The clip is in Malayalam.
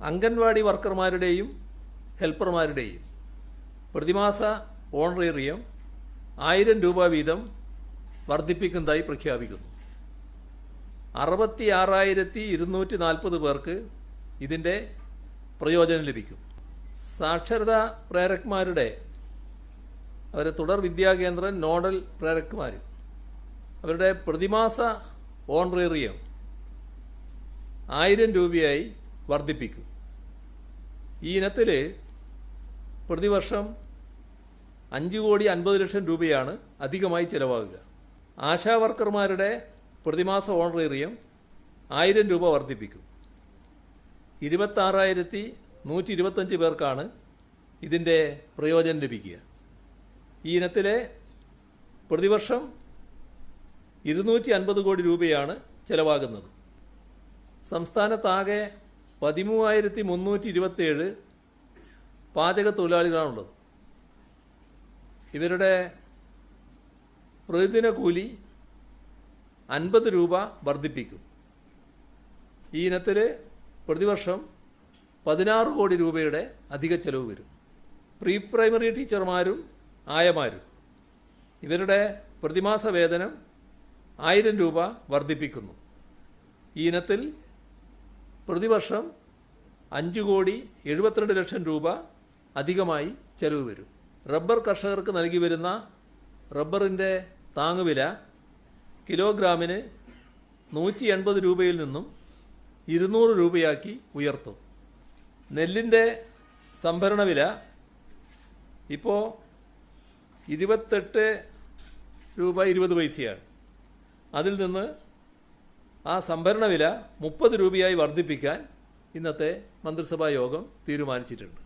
അംഗൻവാടി വർക്കർമാരുടെയും ഹെൽപ്പർമാരുടെയും പ്രതിമാസ ഓണറേറിയം 1000 രൂപ വീതം വർദ്ധിപ്പിക്കുന്നതായി പ്രഖ്യാപിക്കുന്നു. 66,240 പേർക്ക് ഇതിൻ്റെ പ്രയോജനം ലഭിക്കും. സാക്ഷരതാ പ്രേരക്മാരുടെ അവരെ തുടർ വിദ്യാകേന്ദ്രം നോഡൽ പ്രേരക്മാർ അവരുടെ പ്രതിമാസ ഓണറേറിയം 1000 രൂപയായി വർദ്ധിപ്പിക്കും. ഈ ഇനത്തിൽ പ്രതിവർഷം 5,50,00,000 രൂപയാണ് അധികമായി ചിലവാകുക. ആശാവർക്കർമാരുടെ പ്രതിമാസ ഓണറേറിയം 1000 രൂപ വർദ്ധിപ്പിക്കും. 26,125 പേർക്കാണ് ഇതിൻ്റെ പ്രയോജനം ലഭിക്കുക. ഈ ഇനത്തിലെ പ്രതിവർഷം 250 കോടി രൂപയാണ് ചിലവാകുന്നത്. സംസ്ഥാനത്താകെ 13,327 പാചക തൊഴിലാളികളാണുള്ളത്. ഇവരുടെ പ്രതിദിന കൂലി 50 രൂപ വർദ്ധിപ്പിക്കും. ഈ ഇനത്തിൽ പ്രതിവർഷം 16 കോടി രൂപയുടെ അധിക ചെലവ് വരും. പ്രീ പ്രൈമറി ടീച്ചർമാരും ആയമാരും ഇവരുടെ പ്രതിമാസ വേതനം 1000 രൂപ വർദ്ധിപ്പിക്കുന്നു. ഈ ഇനത്തിൽ പ്രതിവർഷം 5,72,00,000 രൂപ അധികമായി ചെലവ് വരും. റബ്ബർ കർഷകർക്ക് നൽകി വരുന്ന റബ്ബറിൻ്റെ താങ്ങുവില കിലോഗ്രാമിന് 180 രൂപയിൽ നിന്നും 200 രൂപയാക്കി ഉയർത്തും. നെല്ലിൻ്റെ സംഭരണ വില ഇപ്പോൾ 28 രൂപ 20 പൈസയാണ്. അതിൽ നിന്ന് ആ സംഭരണ വില 30 രൂപയായി വർദ്ധിപ്പിക്കാൻ ഇന്നത്തെ മന്ത്രിസഭാ യോഗം തീരുമാനിച്ചിട്ടുണ്ട്.